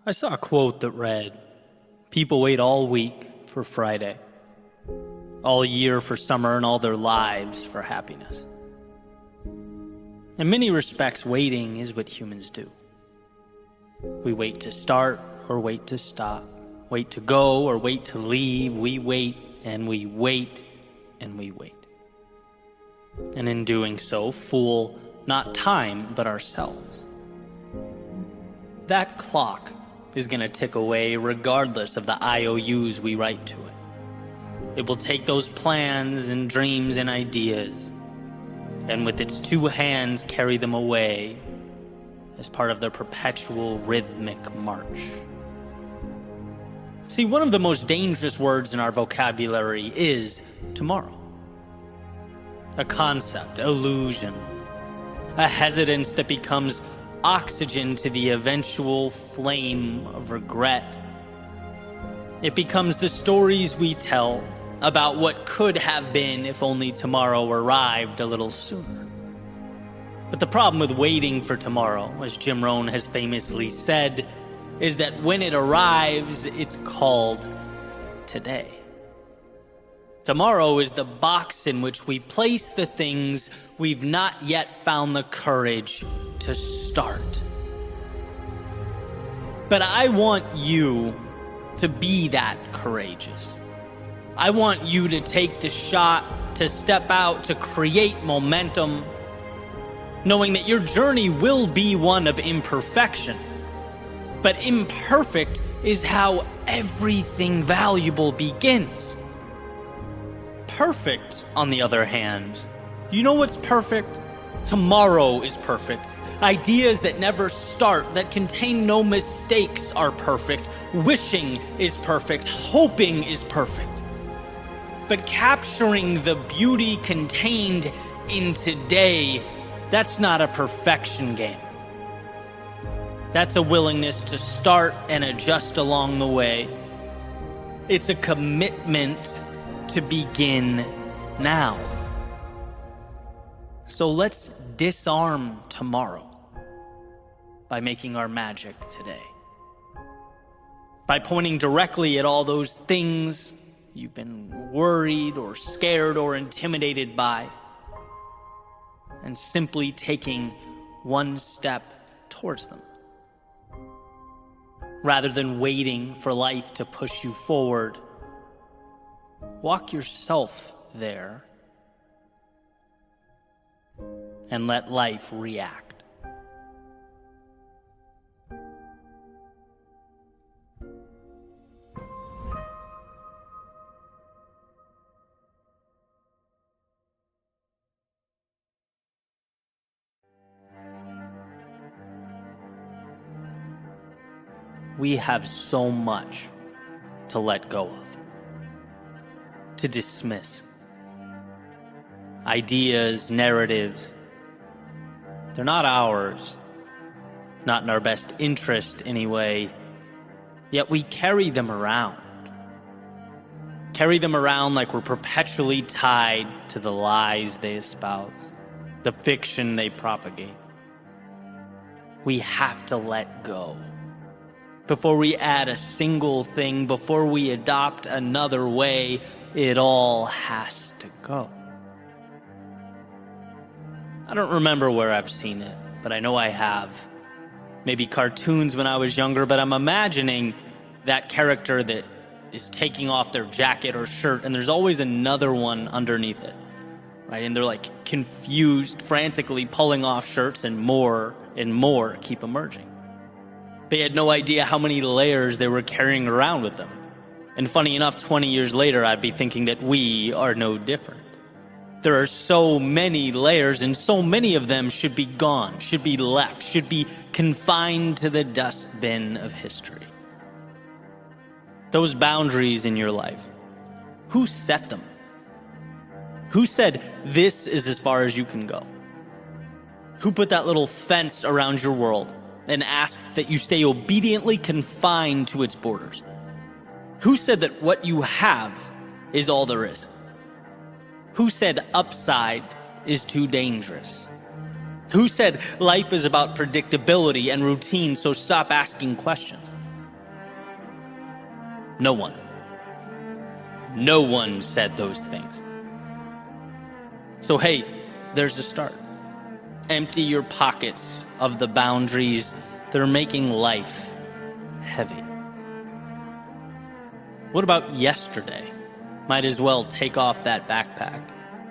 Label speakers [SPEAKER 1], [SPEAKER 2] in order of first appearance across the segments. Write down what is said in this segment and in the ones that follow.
[SPEAKER 1] I saw a quote that read, "People wait all week for Friday, all year for summer, and all their lives for happiness." In many respects, waiting is what humans do. We wait to start or wait to stop, wait to go or wait to leave. We wait and we wait and we wait. And in doing so, fool not time, but ourselves. That clock is going to tick away regardless of the IOUs we write to it. It will take those plans and dreams and ideas, and with its two hands carry them away as part of their perpetual rhythmic march. See, one of the most dangerous words in our vocabulary is tomorrow. A concept, illusion, a hesitance that becomes oxygen to the eventual flame of regret. It becomes the stories we tell about what could have been if only tomorrow arrived a little sooner. But the problem with waiting for tomorrow, as Jim Rohn has famously said, is that when it arrives, it's called today. Tomorrow is the box in which we place the things we've not yet found the courage to start. But I want you to be that courageous. I want you to take the shot, to step out, to create momentum, knowing that your journey will be one of imperfection. But imperfect is how everything valuable begins. Perfect, on the other hand, you know what's perfect? Tomorrow is perfect. Ideas that never start, that contain no mistakes, are perfect. Wishing is perfect. Hoping is perfect. But capturing the beauty contained in today, that's not a perfection game. That's a willingness to start and adjust along the way. It's a commitment to begin now. So let's disarm tomorrow by making our magic today. By pointing directly at all those things you've been worried or scared or intimidated by, and simply taking one step towards them. Rather than waiting for life to push you forward, walk yourself there and let life react. We have so much to let go of, to dismiss. Ideas, narratives, they're not ours, not in our best interest anyway, yet we carry them around. Carry them around like we're perpetually tied to the lies they espouse, the fiction they propagate. We have to let go. Before we add a single thing, before we adopt another way, it all has to go. I don't remember where I've seen it, but I know I have. Maybe cartoons when I was younger, but I'm imagining that character that is taking off their jacket or shirt, and there's always another one underneath it, right? And they're like confused, frantically pulling off shirts, and more keep emerging. They had no idea how many layers they were carrying around with them. And funny enough, 20 years later, I'd be thinking that we are no different. There are so many layers, and so many of them should be gone, should be left, should be confined to the dustbin of history. Those boundaries in your life, who set them? Who said, this is as far as you can go? Who put that little fence around your world and asked that you stay obediently confined to its borders? Who said that what you have is all there is? Who said upside is too dangerous? Who said life is about predictability and routine, so stop asking questions? No one. No one said those things. So hey, there's a start. Empty your pockets of the boundaries that are making life heavy. What about yesterday? Might as well take off that backpack,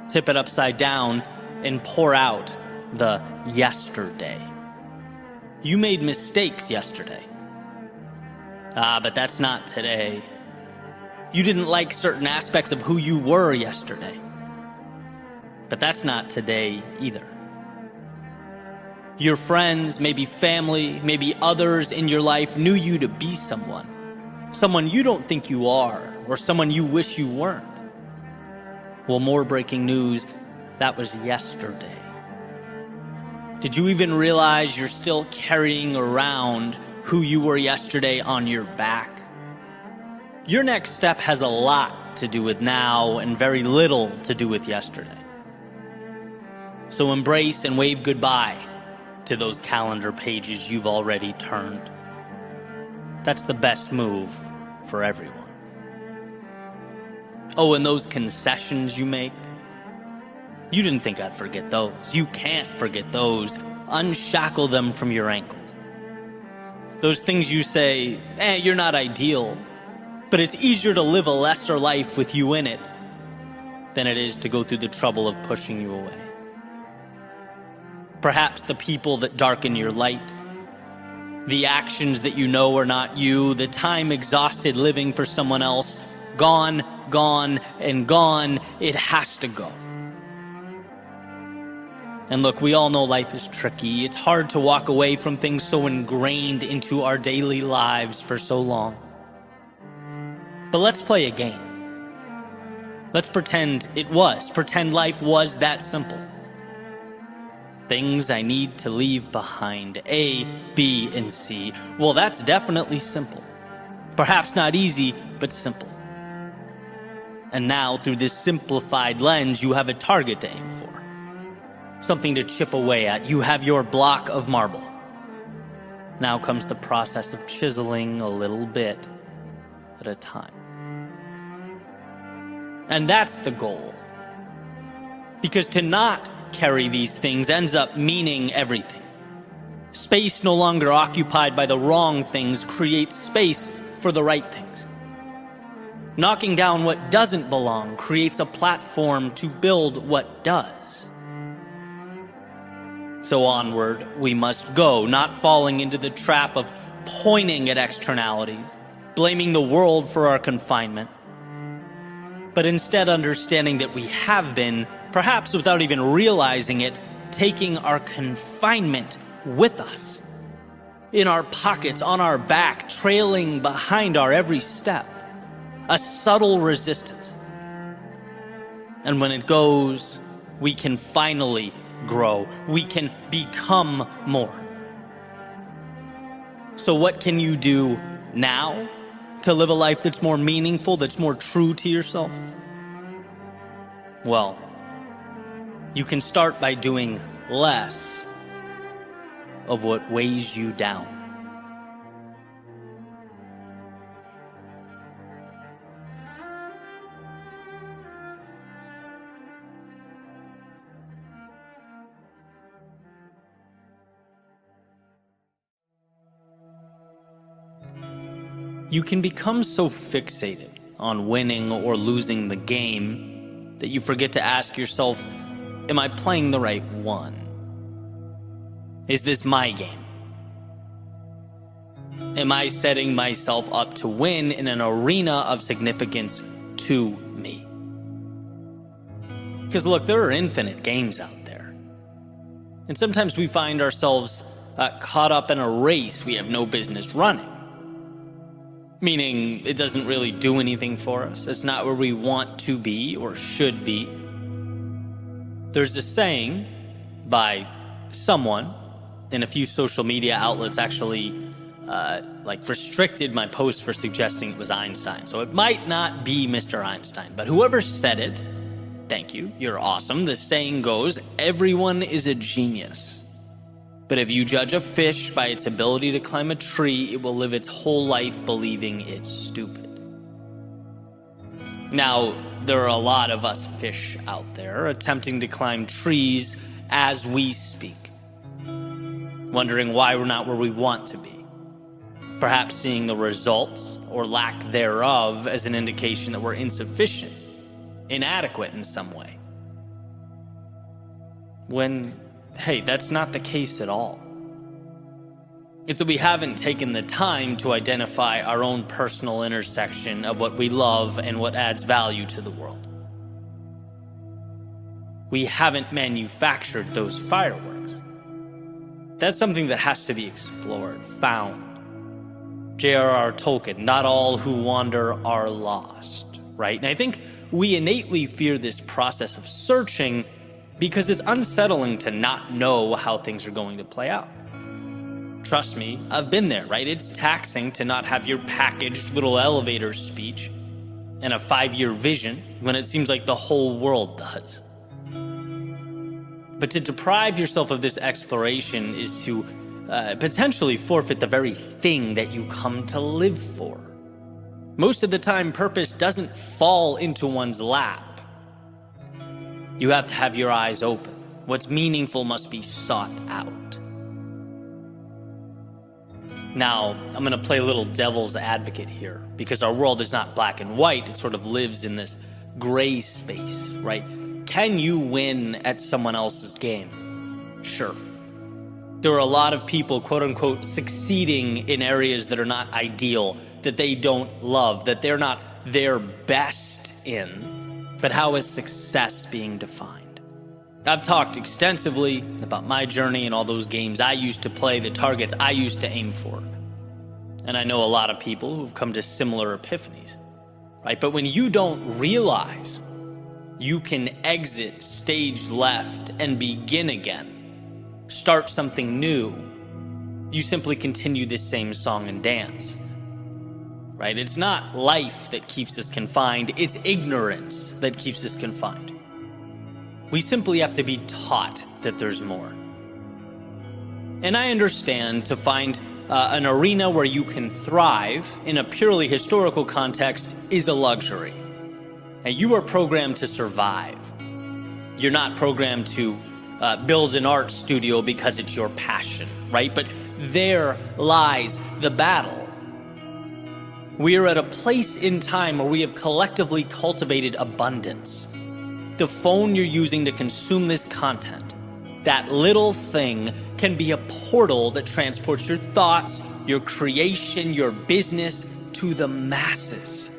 [SPEAKER 1] tip it upside down, and pour out the yesterday. You made mistakes yesterday. But that's not today. You didn't like certain aspects of who you were yesterday. But that's not today either. Your friends, maybe family, maybe others in your life knew you to be someone you don't think you are, or someone you wish you weren't. Well, more breaking news, that was yesterday. Did you even realize you're still carrying around who you were yesterday on your back? Your next step has a lot to do with now and very little to do with yesterday. So embrace and wave goodbye to those calendar pages you've already turned. That's the best move for everyone. Oh, and those concessions you make, you didn't think I'd forget those. You can't forget those. Unshackle them from your ankle. Those things you say, you're not ideal, but it's easier to live a lesser life with you in it than it is to go through the trouble of pushing you away. Perhaps the people that darken your light, the actions that you know are not you, the time exhausted living for someone else, gone, and gone, it has to go. And look, we all know life is tricky. It's hard to walk away from things so ingrained into our daily lives for so long. But let's play a game. Let's pretend life was that simple. Things I need to leave behind, A, B, and C. Well, that's definitely simple. Perhaps not easy, but simple. And now, through this simplified lens, you have a target to aim for. Something to chip away at. You have your block of marble. Now comes the process of chiseling a little bit at a time. And that's the goal. Because to not carry these things ends up meaning everything. Space no longer occupied by the wrong things creates space for the right things. Knocking down what doesn't belong creates a platform to build what does. So onward we must go, not falling into the trap of pointing at externalities, blaming the world for our confinement, but instead understanding that we have been, perhaps without even realizing it, taking our confinement with us, in our pockets, on our back, trailing behind our every step, a subtle resistance. And when it goes, we can finally grow. We can become more. So what can you do now to live a life that's more meaningful, that's more true to yourself? Well, you can start by doing less of what weighs you down. You can become so fixated on winning or losing the game that you forget to ask yourself, am I playing the right one? Is this my game? Am I setting myself up to win in an arena of significance to me? Because look, there are infinite games out there. And sometimes we find ourselves caught up in a race we have no business running. Meaning it doesn't really do anything for us. It's not where we want to be or should be. There's a saying by someone, and a few social media outlets actually restricted my post for suggesting it was Einstein. So it might not be Mr. Einstein, but whoever said it, thank you, you're awesome. The saying goes, everyone is a genius. But if you judge a fish by its ability to climb a tree, it will live its whole life believing it's stupid. Now, there are a lot of us fish out there attempting to climb trees as we speak, wondering why we're not where we want to be, perhaps seeing the results or lack thereof as an indication that we're insufficient, inadequate in some way. When, hey, that's not the case at all. It's that we haven't taken the time to identify our own personal intersection of what we love and what adds value to the world. We haven't manufactured those fireworks. That's something that has to be explored, found. J.R.R. Tolkien, not all who wander are lost, right? And I think we innately fear this process of searching because it's unsettling to not know how things are going to play out. Trust me, I've been there, right? It's taxing to not have your packaged little elevator speech and a 5-year vision when it seems like the whole world does. But to deprive yourself of this exploration is to potentially forfeit the very thing that you come to live for. Most of the time, purpose doesn't fall into one's lap. You have to have your eyes open. What's meaningful must be sought out. Now, I'm going to play a little devil's advocate here, because our world is not black and white. It sort of lives in this gray space, right? Can you win at someone else's game? Sure. There are a lot of people, quote unquote, succeeding in areas that are not ideal, that they don't love, that they're not their best in. But how is success being defined? I've talked extensively about my journey and all those games I used to play, the targets I used to aim for. And I know a lot of people who've come to similar epiphanies, right? But when you don't realize you can exit stage left and begin again, start something new, you simply continue this same song and dance, right? It's not life that keeps us confined, it's ignorance that keeps us confined. We simply have to be taught that there's more. And I understand to find an arena where you can thrive in a purely historical context is a luxury. And you are programmed to survive. You're not programmed to build an art studio because it's your passion, right? But there lies the battle. We are at a place in time where we have collectively cultivated abundance. The phone you're using to consume this content, that little thing can be a portal that transports your thoughts, your creation, your business to the masses.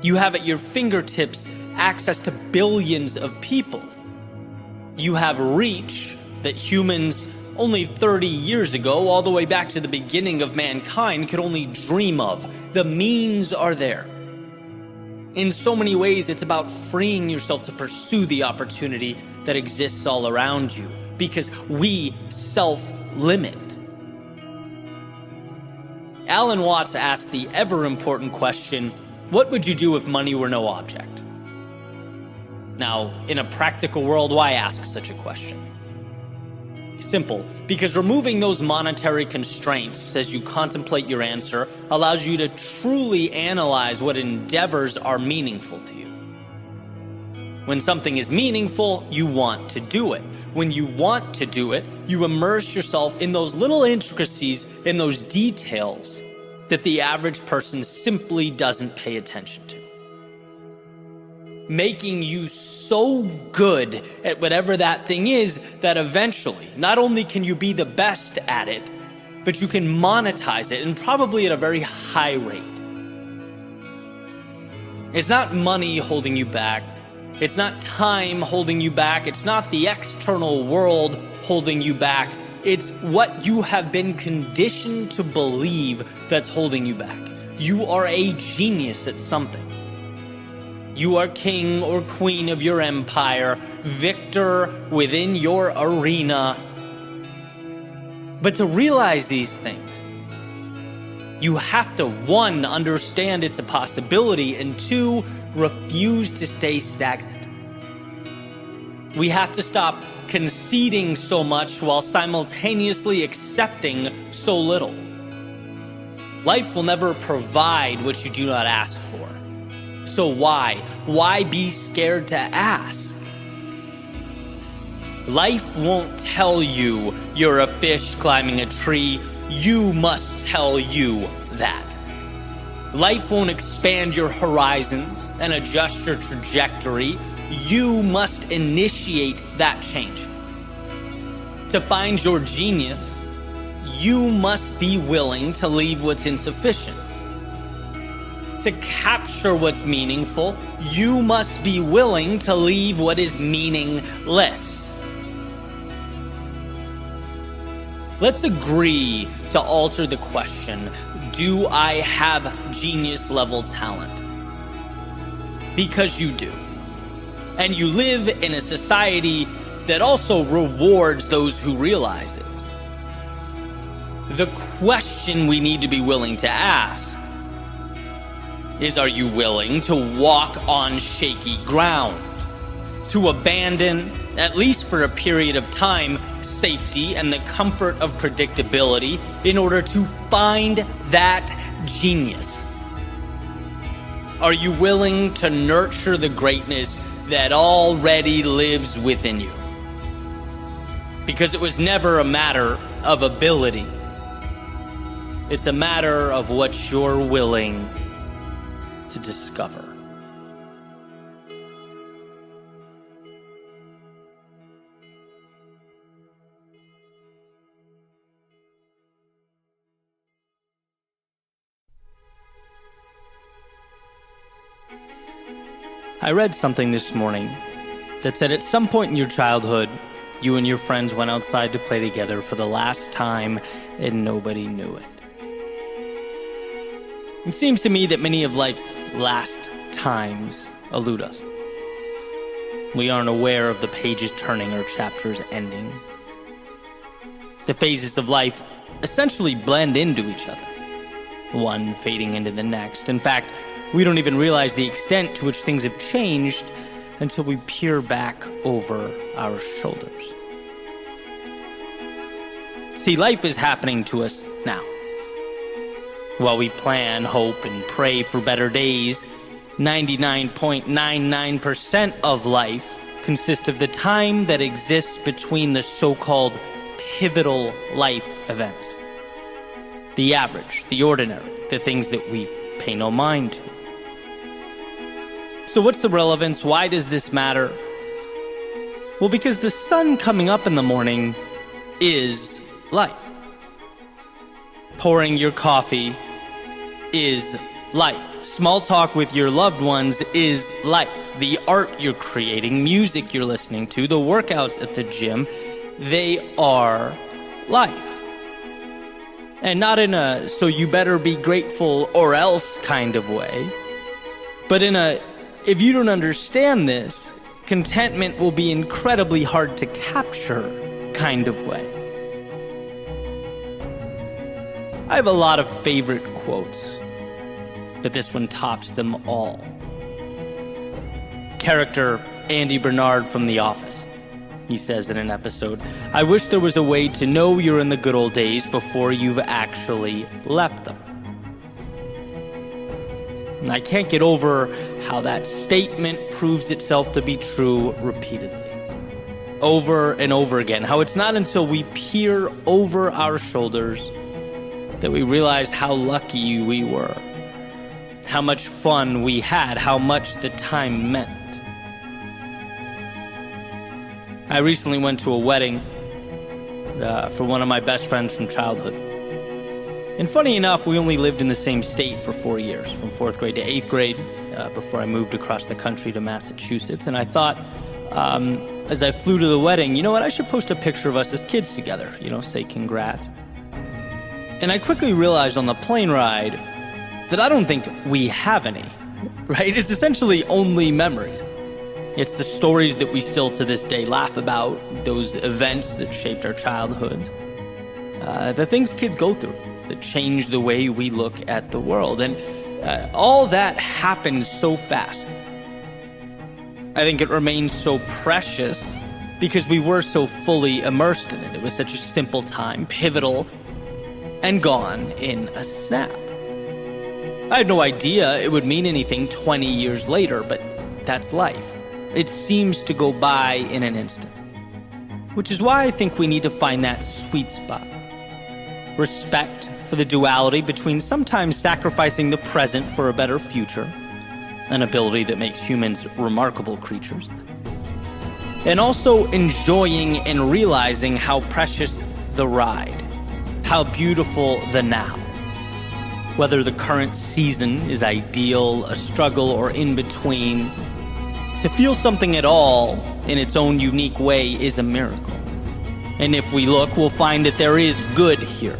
[SPEAKER 1] You have at your fingertips access to billions of people. You have reach that humans only 30 years ago, all the way back to the beginning of mankind, could only dream of. The means are there. In so many ways, it's about freeing yourself to pursue the opportunity that exists all around you, because we self-limit. Alan Watts asked the ever-important question, what would you do if money were no object? Now, in a practical world, why ask such a question? Simple, because removing those monetary constraints as you contemplate your answer allows you to truly analyze what endeavors are meaningful to you. When something is meaningful, you want to do it. When you want to do it, you immerse yourself in those little intricacies, in those details that the average person simply doesn't pay attention to. Making you so good at whatever that thing is that eventually, not only can you be the best at it, but you can monetize it, and probably at a very high rate. It's not money holding you back. It's not time holding you back. It's not the external world holding you back. It's what you have been conditioned to believe that's holding you back. You are a genius at something. You are king or queen of your empire, victor within your arena. But to realize these things, you have to, 1, understand it's a possibility, and 2, refuse to stay stagnant. We have to stop conceding so much while simultaneously accepting so little. Life will never provide what you do not ask for. So why? Why be scared to ask? Life won't tell you you're a fish climbing a tree. You must tell you that. Life won't expand your horizons and adjust your trajectory. You must initiate that change. To find your genius, you must be willing to leave what's insufficient. To capture what's meaningful, you must be willing to leave what is meaningless. Let's agree to alter the question, do I have genius-level talent? Because you do. And you live in a society that also rewards those who realize it. The question we need to be willing to ask is, are you willing to walk on shaky ground? To abandon, at least for a period of time, safety and the comfort of predictability in order to find that genius? Are you willing to nurture the greatness that already lives within you? Because it was never a matter of ability. It's a matter of what you're willing to discover. I read something this morning that said at some point in your childhood, you and your friends went outside to play together for the last time and nobody knew it. It seems to me that many of life's last times elude us. We aren't aware of the pages turning or chapters ending. The phases of life essentially blend into each other, one fading into the next. In fact, we don't even realize the extent to which things have changed until we peer back over our shoulders. See, life is happening to us now. While we plan, hope, and pray for better days, 99.99% of life consists of the time that exists between the so-called pivotal life events. The average, the ordinary, the things that we pay no mind to. So what's the relevance? Why does this matter? Well, because the sun coming up in the morning is life. Pouring your coffee is life. Small talk with your loved ones is life. The art you're creating, music you're listening to, the workouts at the gym, they are life. And not in a so you better be grateful or else kind of way, but in a if you don't understand this, contentment will be incredibly hard to capture kind of way. I have a lot of favorite quotes, but this one tops them all. Character Andy Bernard from The Office. He says in an episode, "I wish there was a way to know you're in the good old days before you've actually left them." And I can't get over how that statement proves itself to be true repeatedly. Over and over again. How it's not until we peer over our shoulders that we realize how lucky we were, how much fun we had, how much the time meant. I recently went to a wedding for one of my best friends from childhood. And funny enough, we only lived in the same state for 4 years, from 4th grade to 8th grade, before I moved across the country to Massachusetts. And I thought, as I flew to the wedding, you know what, I should post a picture of us as kids together, say congrats. And I quickly realized on the plane ride that I don't think we have any, right? It's essentially only memories. It's the stories that we still to this day laugh about, those events that shaped our childhoods, the things kids go through that change the way we look at the world. And all that happens so fast. I think it remains so precious because we were so fully immersed in it. It was such a simple time, pivotal, and gone in a snap. I had no idea it would mean anything 20 years later, but that's life. It seems to go by in an instant. Which is why I think we need to find that sweet spot. Respect for the duality between sometimes sacrificing the present for a better future, an ability that makes humans remarkable creatures, and also enjoying and realizing how precious the ride, how beautiful the now. Whether the current season is ideal, a struggle, or in between, to feel something at all in its own unique way is a miracle. And if we look, we'll find that there is good here.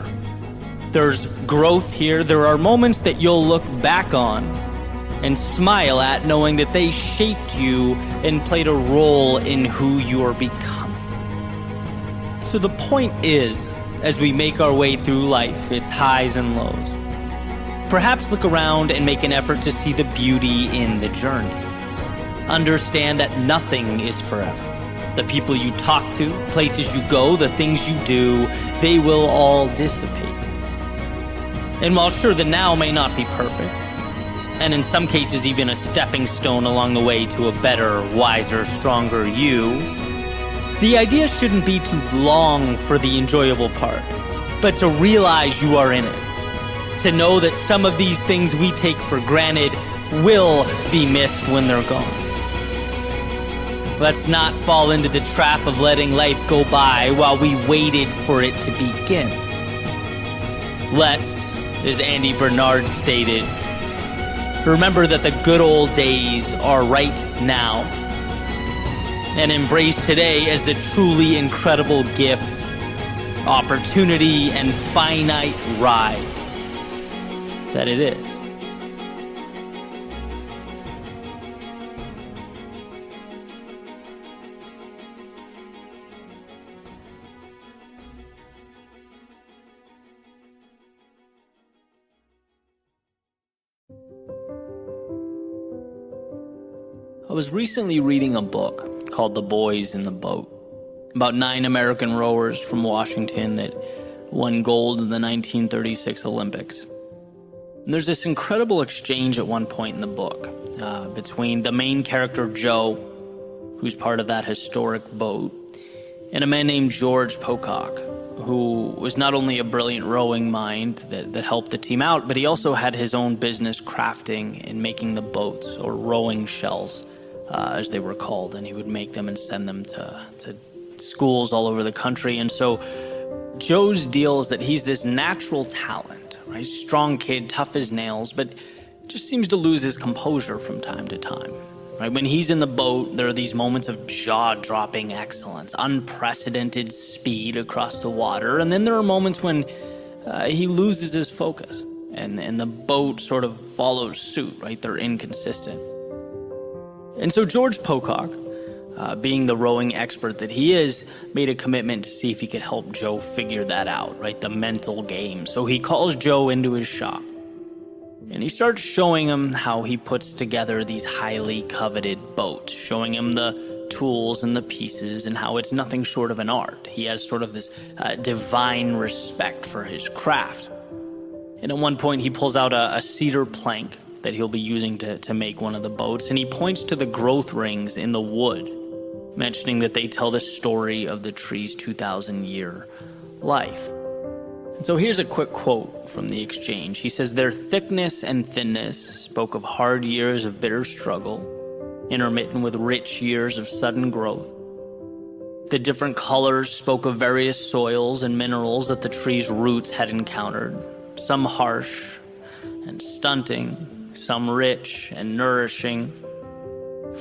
[SPEAKER 1] There's growth here. There are moments that you'll look back on and smile at, knowing that they shaped you and played a role in who you're becoming. So the point is, as we make our way through life, its highs and lows, perhaps look around and make an effort to see the beauty in the journey. Understand that nothing is forever. The people you talk to, places you go, the things you do, they will all dissipate. And while sure, the now may not be perfect, and in some cases even a stepping stone along the way to a better, wiser, stronger you, the idea shouldn't be to long for the enjoyable part, but to realize you are in it. To know that some of these things we take for granted will be missed when they're gone. Let's not fall into the trap of letting life go by while we waited for it to begin. Let's, as Andy Bernard stated, remember that the good old days are right now, and embrace today as the truly incredible gift, opportunity, and finite ride that it is. I was recently reading a book called The Boys in the Boat, about 9 American rowers from Washington that won gold in the 1936 Olympics. And there's this incredible exchange at one point in the book between the main character, Joe, who's part of that historic boat, and a man named George Pocock, who was not only a brilliant rowing mind that helped the team out, but he also had his own business crafting and making the boats, or rowing shells, as they were called, and he would make them and send them to schools all over the country. And so Joe's deal is that he's this natural talent, right? Strong kid, tough as nails, but just seems to lose his composure from time to time. Right? When he's in the boat, there are these moments of jaw-dropping excellence, unprecedented speed across the water, and then there are moments when he loses his focus, and the boat sort of follows suit, right? They're inconsistent. And so George Pocock, being the rowing expert that he is, made a commitment to see if he could help Joe figure that out, right? The mental game. So he calls Joe into his shop, and he starts showing him how he puts together these highly coveted boats, showing him the tools and the pieces and how it's nothing short of an art. He has sort of this divine respect for his craft. And at one point he pulls out a cedar plank that he'll be using to make one of the boats, and he points to the growth rings in the wood, mentioning that they tell the story of the tree's 2,000-year life. And so here's a quick quote from the exchange. He says, "Their thickness and thinness spoke of hard years of bitter struggle, intermittent with rich years of sudden growth. The different colors spoke of various soils and minerals that the tree's roots had encountered, some harsh and stunting, some rich and nourishing.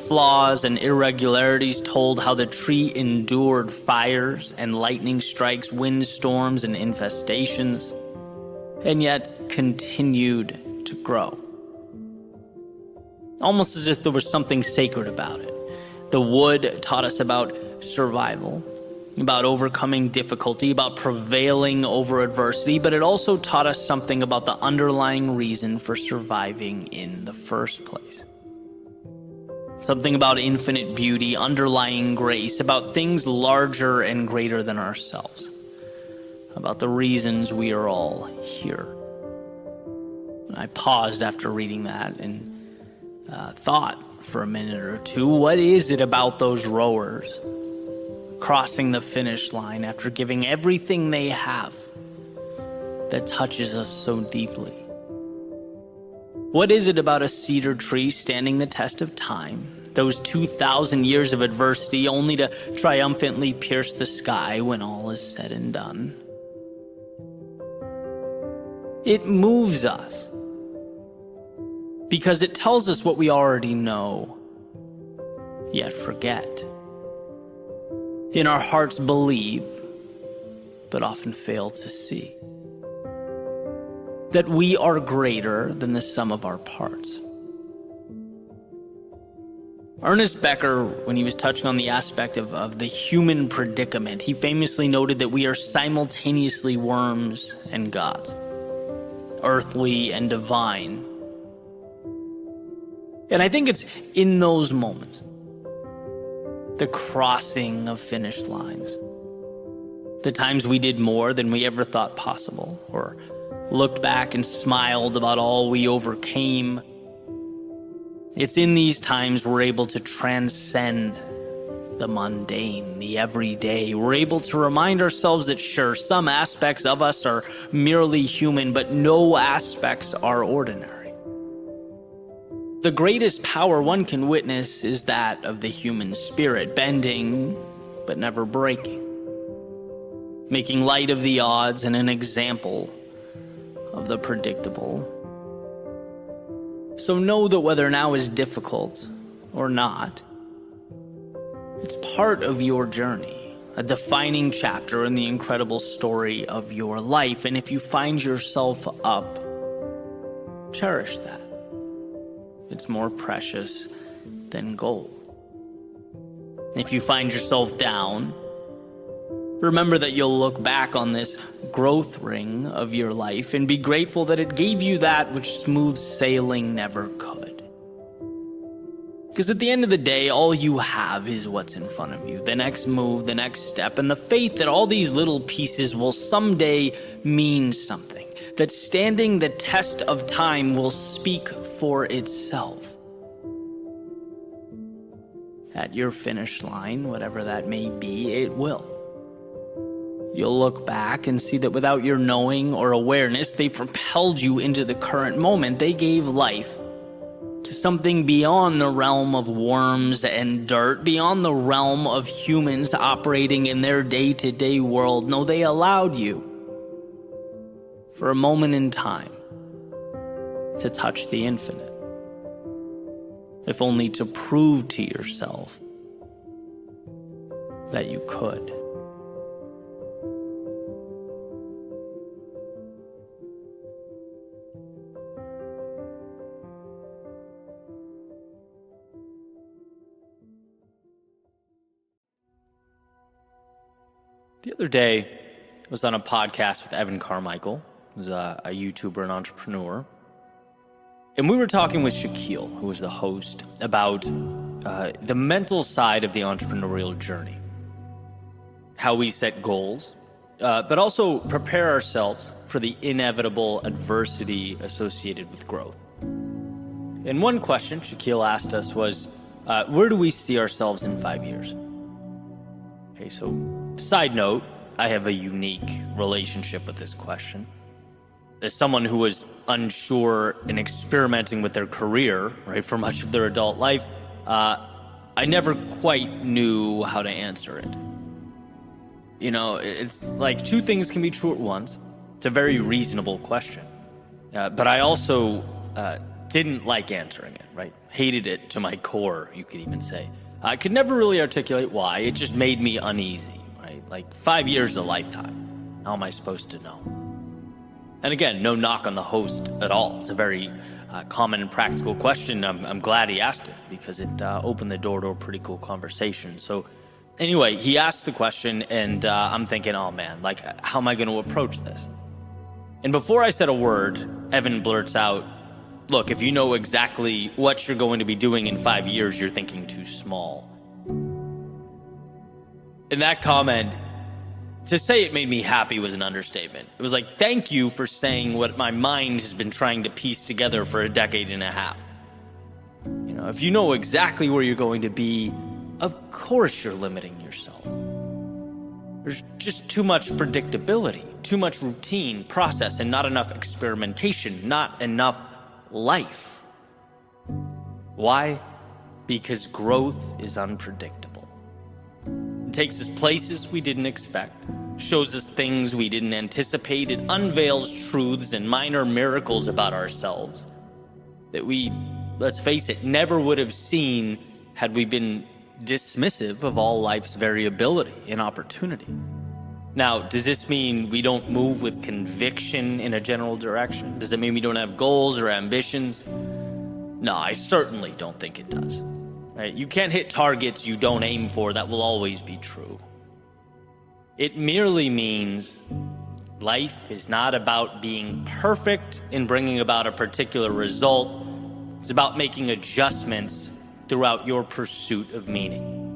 [SPEAKER 1] Flaws and irregularities told how the tree endured fires and lightning strikes, windstorms and infestations, and yet continued to grow. Almost as if there was something sacred about it. The wood taught us about survival, about overcoming difficulty, about prevailing over adversity, but it also taught us something about the underlying reason for surviving in the first place. Something about infinite beauty, underlying grace, about things larger and greater than ourselves, about the reasons we are all here." I paused after reading that and thought for a minute or two, what is it about those rowers crossing the finish line after giving everything they have that touches us so deeply? What is it about a cedar tree standing the test of time, those 2,000 years of adversity, only to triumphantly pierce the sky when all is said and done? It moves us because it tells us what we already know, yet forget. In our hearts believe, but often fail to see. That we are greater than the sum of our parts. Ernest Becker, when he was touching on the aspect of the human predicament, he famously noted that we are simultaneously worms and gods, earthly and divine. And I think it's in those moments, the crossing of finish lines, the times we did more than we ever thought possible, or looked back and smiled about all we overcame. It's in these times we're able to transcend the mundane, the everyday. We're able to remind ourselves that sure, some aspects of us are merely human, but no aspects are ordinary. The greatest power one can witness is that of the human spirit, bending but never breaking, making light of the odds and an example of the predictable. So know that whether now is difficult or not, it's part of your journey, a defining chapter in the incredible story of your life. And if you find yourself up, cherish that. It's more precious than gold. If you find yourself down, remember that you'll look back on this growth ring of your life and be grateful that it gave you that which smooth sailing never could. Because at the end of the day, all you have is what's in front of you, the next move, the next step, and the faith that all these little pieces will someday mean something, that standing the test of time will speak for itself. At your finish line, whatever that may be, it will. You'll look back and see that without your knowing or awareness, they propelled you into the current moment. They gave life to something beyond the realm of worms and dirt, beyond the realm of humans operating in their day-to-day world. No, they allowed you, for a moment in time, to touch the infinite, if only to prove to yourself that you could. The other day, I was on a podcast with Evan Carmichael, who's a YouTuber and entrepreneur. And we were talking with Shaquille, who was the host, about the mental side of the entrepreneurial journey. How we set goals, but also prepare ourselves for the inevitable adversity associated with growth. And one question Shaquille asked us was, where do we see ourselves in 5 years? Okay, so side note, I have a unique relationship with this question. As someone who was unsure and experimenting with their career, right, for much of their adult life, I never quite knew how to answer it. You know, it's like two things can be true at once. It's a very reasonable question. But I also didn't like answering it, right? Hated it to my core, you could even say. I could never really articulate why. It just made me uneasy, right? Like 5 years is a lifetime. How am I supposed to know? And again, no knock on the host at all. It's a very common and practical question. I'm glad he asked it because it opened the door to a pretty cool conversation. So anyway, he asked the question and I'm thinking, oh man, like how am I going to approach this? And before I said a word, Evan blurts out, look, if you know exactly what you're going to be doing in 5 years, you're thinking too small. And that comment To say it made me happy was an understatement. It was like, thank you for saying what my mind has been trying to piece together for a decade and a half. You know, if you know exactly where you're going to be, of course you're limiting yourself. There's just too much predictability, too much routine, process, and not enough experimentation, not enough life. Why? Because growth is unpredictable. It takes us places we didn't expect, shows us things we didn't anticipate. It unveils truths and minor miracles about ourselves that we, let's face it, never would have seen had we been dismissive of all life's variability and opportunity. Now, does this mean we don't move with conviction in a general direction? Does it mean we don't have goals or ambitions? No, I certainly don't think it does. Right? You can't hit targets you don't aim for. That will always be true. It merely means life is not about being perfect in bringing about a particular result. It's about making adjustments throughout your pursuit of meaning.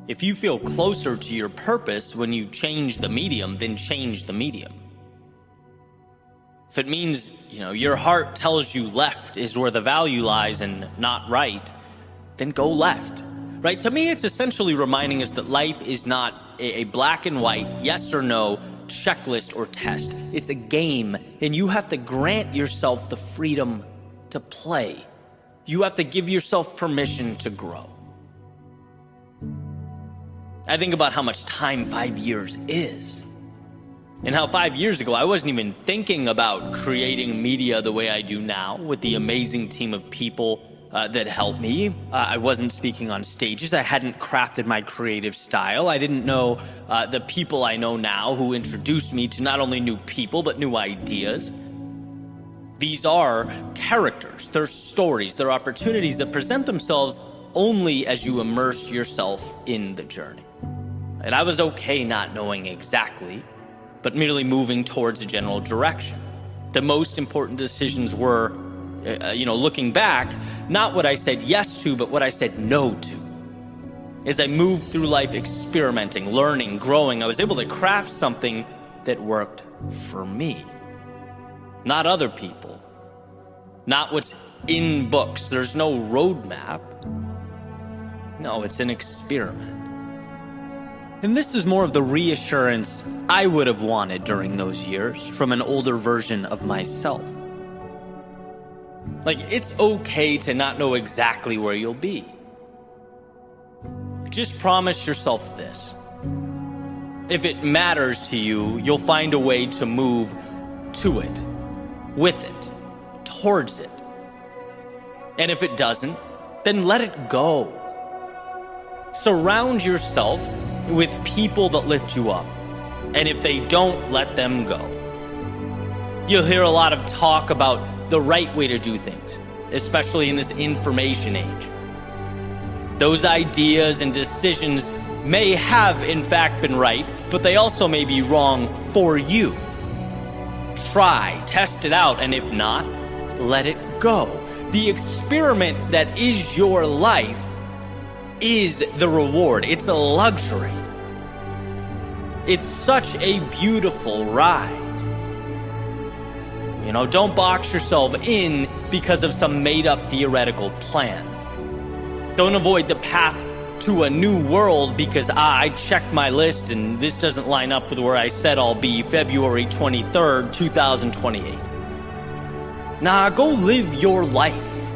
[SPEAKER 1] If you feel closer to your purpose when you change the medium, then change the medium. If it means, your heart tells you left is where the value lies and not right, then go left. Right? To me, it's essentially reminding us that life is not a black and white, yes or no, checklist or test. It's a game, and you have to grant yourself the freedom to play. You have to give yourself permission to grow. I think about how much time 5 years is. And how 5 years ago, I wasn't even thinking about creating media the way I do now with the amazing team of people that helped me. I wasn't speaking on stages. I hadn't crafted my creative style. I didn't know the people I know now who introduced me to not only new people, but new ideas. These are characters, they're stories, they're opportunities that present themselves only as you immerse yourself in the journey. And I was okay not knowing exactly, but merely moving towards a general direction. The most important decisions were, looking back, not what I said yes to, but what I said no to. As I moved through life experimenting, learning, growing, I was able to craft something that worked for me. Not other people. Not what's in books. There's no roadmap. No, it's an experiment. And this is more of the reassurance I would have wanted during those years from an older version of myself. Like, it's okay to not know exactly where you'll be. Just promise yourself this. If it matters to you, you'll find a way to move to it, with it, towards it. And if it doesn't, then let it go. Surround yourself with people that lift you up. And if they don't, let them go. You'll hear a lot of talk about the right way to do things, especially in this information age. Those ideas and decisions may have in fact been right, but they also may be wrong for you. Try, test it out, and if not, let it go. The experiment that is your life is the reward. It's a luxury. It's such a beautiful ride. Don't box yourself in because of some made-up theoretical plan. Don't avoid the path to a new world because I checked my list and this doesn't line up with where I said I'll be February 23rd, 2028. Nah, go live your life.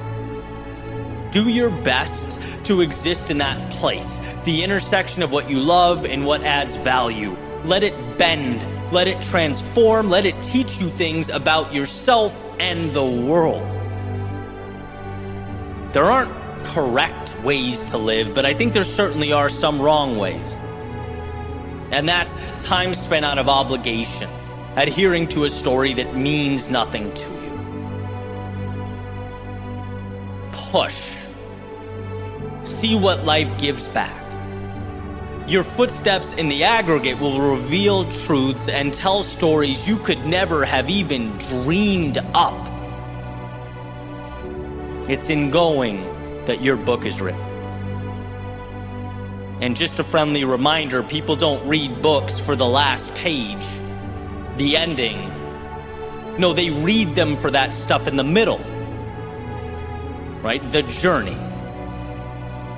[SPEAKER 1] Do your best to exist in that place, the intersection of what you love and what adds value. Let it bend, let it transform, let it teach you things about yourself and the world. There aren't correct ways to live, but I think there certainly are some wrong ways. And that's time spent out of obligation, adhering to a story that means nothing to you. Push. See what life gives back. Your footsteps in the aggregate will reveal truths and tell stories you could never have even dreamed up. It's in going that your book is written. And just a friendly reminder, people don't read books for the last page, the ending. No, they read them for that stuff in the middle, right? The journey.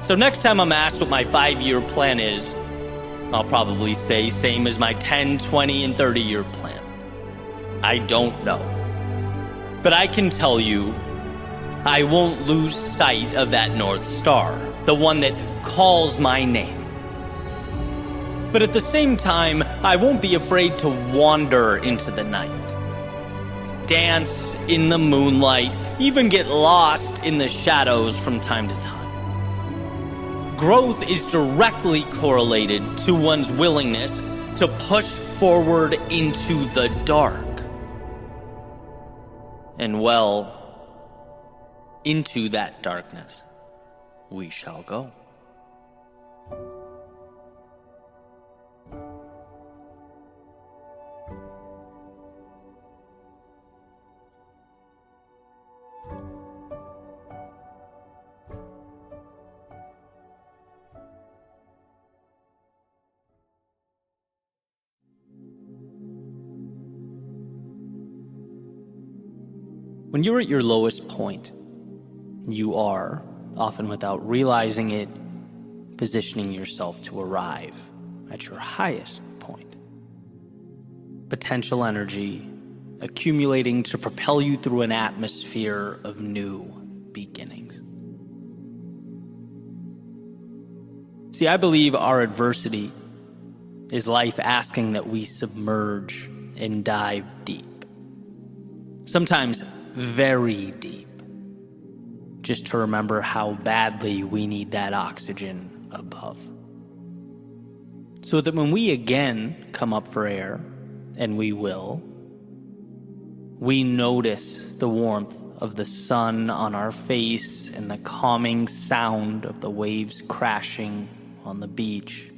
[SPEAKER 1] So next time I'm asked what my 5-year plan is, I'll probably say same as my 10, 20, and 30-year plan. I don't know. But I can tell you, I won't lose sight of that North Star, the one that calls my name. But at the same time, I won't be afraid to wander into the night, dance in the moonlight, even get lost in the shadows from time to time. Growth is directly correlated to one's willingness to push forward into the dark. And well, into that darkness we shall go. When you're at your lowest point, you are, often without realizing it, positioning yourself to arrive at your highest point. Potential energy accumulating to propel you through an atmosphere of new beginnings. See, I believe our adversity is life asking that we submerge and dive deep. Sometimes very deep, just to remember how badly we need that oxygen above. So that when we again come up for air, and we will, we notice the warmth of the sun on our face and the calming sound of the waves crashing on the beach.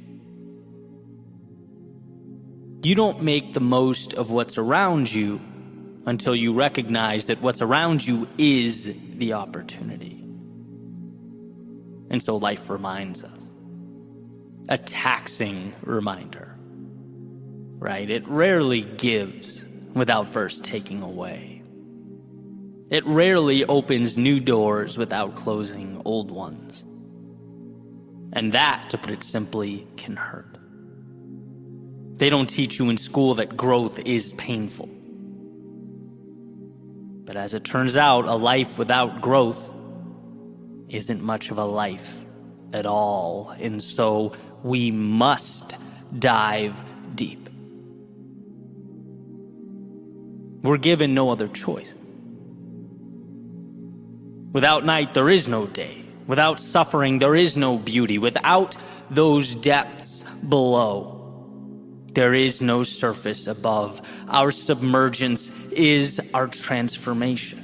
[SPEAKER 1] You don't make the most of what's around you until you recognize that what's around you is the opportunity. And so life reminds us. A taxing reminder, right? It rarely gives without first taking away. It rarely opens new doors without closing old ones. And that, to put it simply, can hurt. They don't teach you in school that growth is painful. But as it turns out, a life without growth isn't much of a life at all. And so we must dive deep. We're given no other choice. Without night, there is no day. Without suffering, there is no beauty. Without those depths below, there is no surface above. Our submergence is our transformation.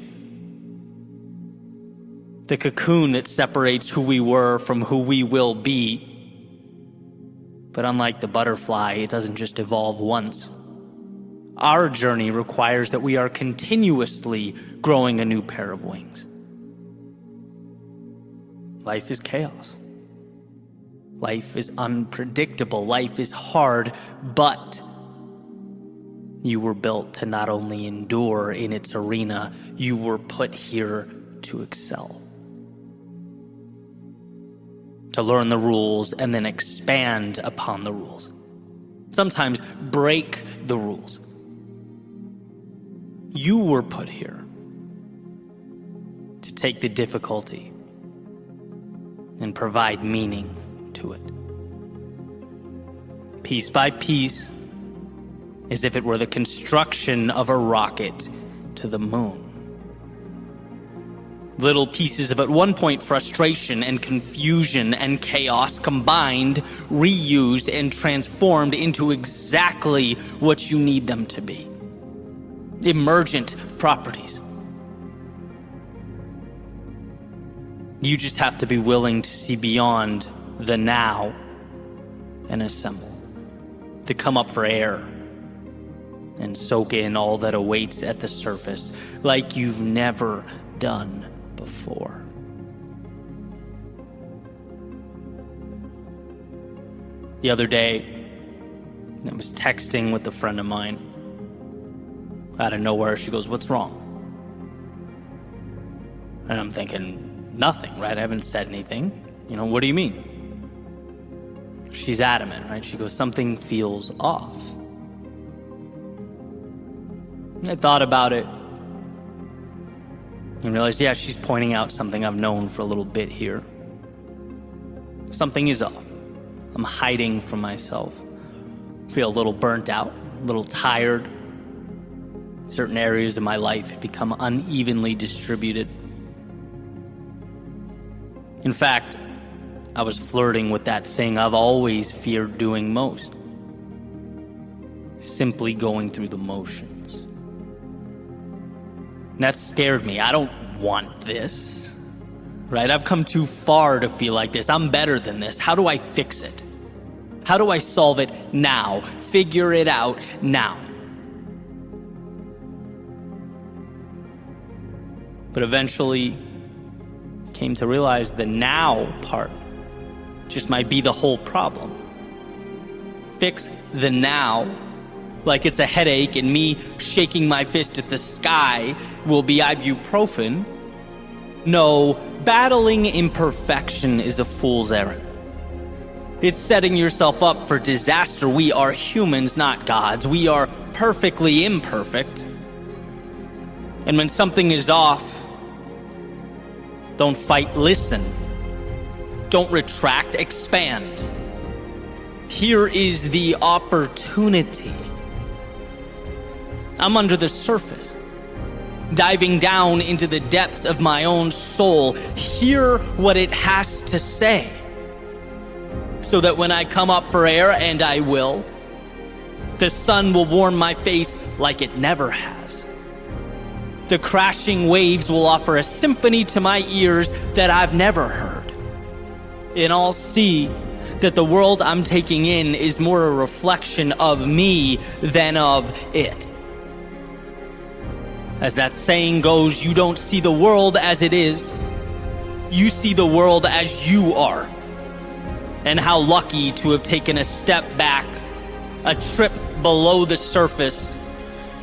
[SPEAKER 1] The cocoon that separates who we were from who we will be. But unlike the butterfly, it doesn't just evolve once. Our journey requires that we are continuously growing a new pair of wings. Life is chaos. Life is unpredictable. Life is hard, but you were built to not only endure in its arena, you were put here to excel. To learn the rules and then expand upon the rules. Sometimes break the rules. You were put here to take the difficulty and provide meaning to it. Piece by piece, as if it were the construction of a rocket to the moon. Little pieces of at one point frustration and confusion and chaos combined, reused, and transformed into exactly what you need them to be. Emergent properties. You just have to be willing to see beyond the now and assemble. To come up for air and soak in all that awaits at the surface like you've never done before. The other day, I was texting with a friend of mine. Out of nowhere, she goes, "What's wrong?" And I'm thinking, nothing, right? I haven't said anything. What do you mean? She's adamant, right? She goes, "Something feels off." And I thought about it and realized, yeah, she's pointing out something I've known for a little bit here. Something is off. I'm hiding from myself. Feel a little burnt out, a little tired. Certain areas of my life had become unevenly distributed. In fact, I was flirting with that thing I've always feared doing most. Simply going through the motions. And that scared me. I don't want this, right? I've come too far to feel like this. I'm better than this. How do I fix it? How do I solve it now? Figure it out now. But eventually came to realize the now part just might be the whole problem. Fix the now like it's a headache and me shaking my fist at the sky will be ibuprofen. No, battling imperfection is a fool's errand. It's setting yourself up for disaster. We are humans, not gods. We are perfectly imperfect. And when something is off, don't fight, listen. Don't retract, expand. Here is the opportunity. I'm under the surface, diving down into the depths of my own soul. Hear what it has to say, so that when I come up for air, and I will, the sun will warm my face like it never has. The crashing waves will offer a symphony to my ears that I've never heard. And I'll see that the world I'm taking in is more a reflection of me than of it. As that saying goes, you don't see the world as it is. You see the world as you are. And how lucky to have taken a step back, a trip below the surface,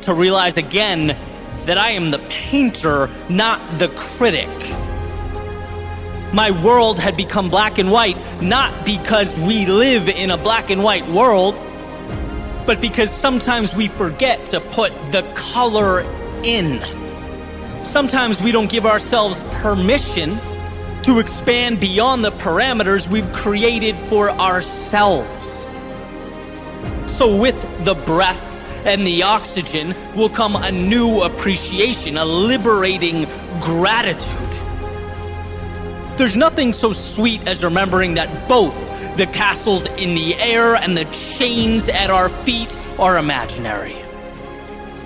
[SPEAKER 1] to realize again that I am the painter, not the critic. My world had become black and white, not because we live in a black and white world, but because sometimes we forget to put the color in. Sometimes we don't give ourselves permission to expand beyond the parameters we've created for ourselves. So with the breath and the oxygen will come a new appreciation, a liberating gratitude. There's nothing so sweet as remembering that both the castles in the air and the chains at our feet are imaginary.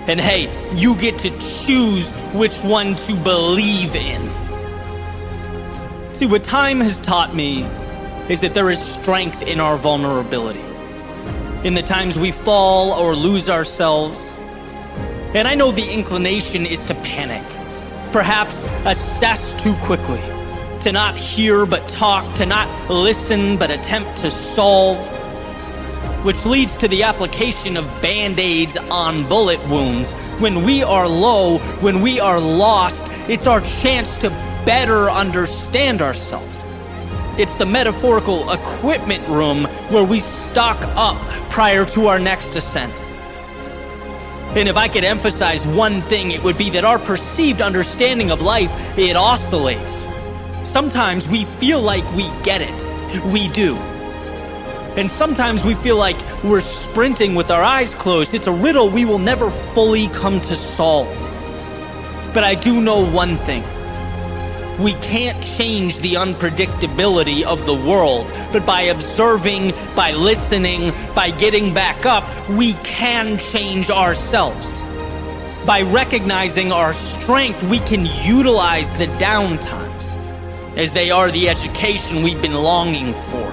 [SPEAKER 1] And hey, you get to choose which one to believe in. See, what time has taught me is that there is strength in our vulnerability, in the times we fall or lose ourselves. And I know the inclination is to panic, perhaps assess too quickly, to not hear but talk, to not listen but attempt to solve, which leads to the application of band-aids on bullet wounds. When we are low, when we are lost, it's our chance to better understand ourselves. It's the metaphorical equipment room where we stock up prior to our next ascent. And if I could emphasize one thing, it would be that our perceived understanding of life, it oscillates. Sometimes we feel like we get it. We do. And sometimes we feel like we're sprinting with our eyes closed. It's a riddle we will never fully come to solve. But I do know one thing. We can't change the unpredictability of the world, but by observing, by listening, by getting back up, we can change ourselves. By recognizing our strength, we can utilize the downtimes, as they are the education we've been longing for.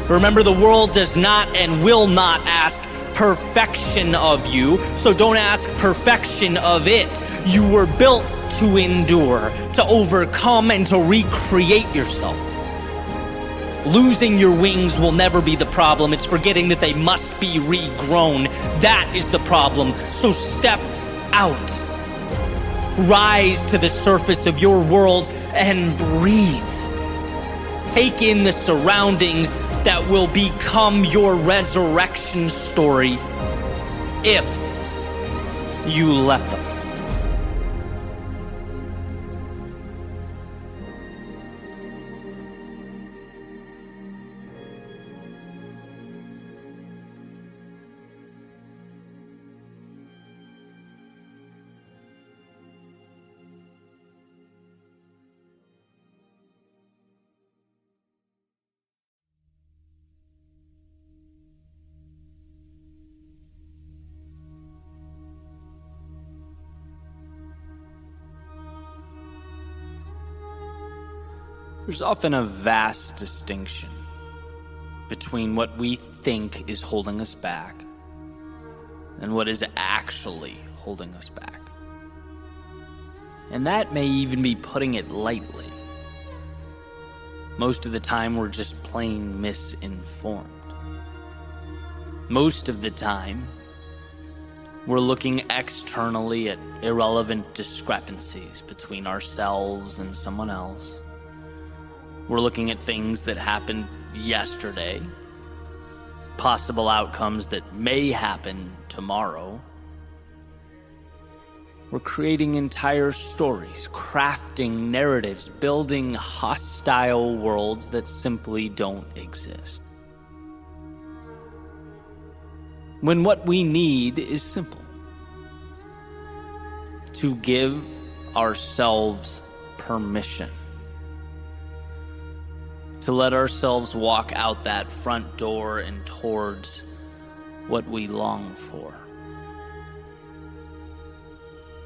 [SPEAKER 1] Remember, the world does not and will not ask perfection of you, so don't ask perfection of it. You were built to endure, to overcome, and to recreate yourself. Losing your wings will never be the problem. It's forgetting that they must be regrown. That is the problem. So step out. Rise to the surface of your world and breathe. Take in the surroundings that will become your resurrection story if you let them. There's often a vast distinction between what we think is holding us back and what is actually holding us back. And that may even be putting it lightly. Most of the time, we're just plain misinformed. Most of the time, we're looking externally at irrelevant discrepancies between ourselves and someone else. We're looking at things that happened yesterday, possible outcomes that may happen tomorrow. We're creating entire stories, crafting narratives, building hostile worlds that simply don't exist. When what we need is simple: to give ourselves permission. To let ourselves walk out that front door and towards what we long for.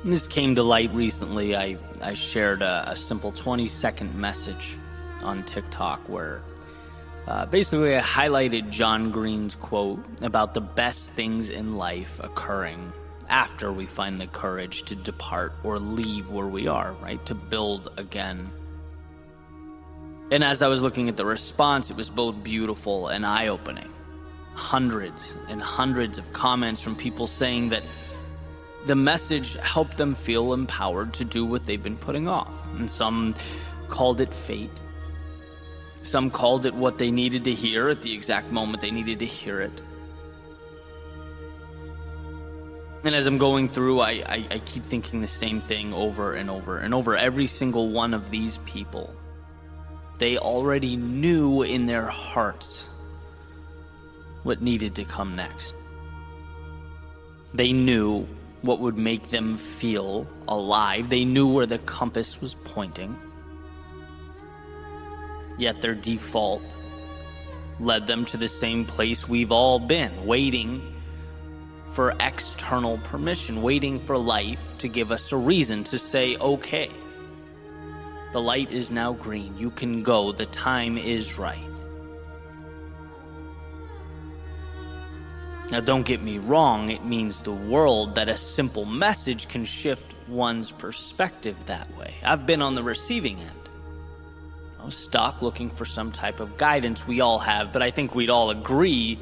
[SPEAKER 1] And this came to light recently. I shared a simple 20-second message on TikTok where basically I highlighted John Green's quote about the best things in life occurring after we find the courage to depart or leave where we are, right? To build again. And as I was looking at the response, it was both beautiful and eye-opening. Hundreds and hundreds of comments from people saying that the message helped them feel empowered to do what they've been putting off. And some called it fate. Some called it what they needed to hear at the exact moment they needed to hear it. And as I'm going through, I keep thinking the same thing over and over and over. Every single one of these people, they already knew in their hearts what needed to come next. They knew what would make them feel alive. They knew where the compass was pointing. Yet their default led them to the same place we've all been, waiting for external permission, waiting for life to give us a reason to say, okay, the light is now green. You can go. The time is right. Now, don't get me wrong. It means the world that a simple message can shift one's perspective that way. I've been on the receiving end. I was stuck looking for some type of guidance. We all have, but I think we'd all agree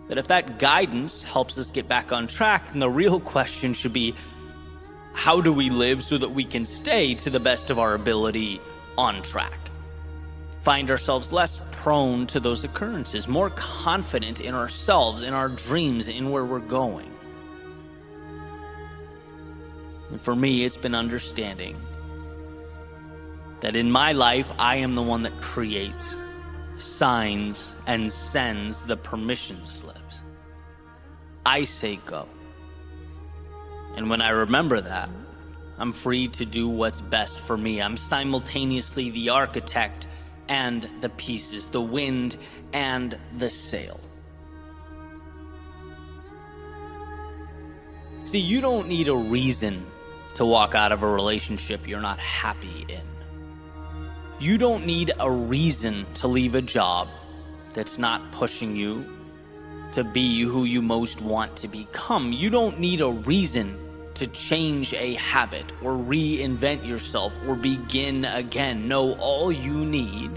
[SPEAKER 1] that if that guidance helps us get back on track, then the real question should be, how do we live so that we can stay to the best of our ability on track? Find ourselves less prone to those occurrences, more confident in ourselves, in our dreams, in where we're going. And for me, it's been understanding that in my life, I am the one that creates, signs, and sends the permission slips. I say go. And when I remember that, I'm free to do what's best for me. I'm simultaneously the architect and the pieces, the wind and the sail. See, you don't need a reason to walk out of a relationship you're not happy in. You don't need a reason to leave a job that's not pushing you to be who you most want to become. You don't need a reason to change a habit or reinvent yourself or begin again. No, all you need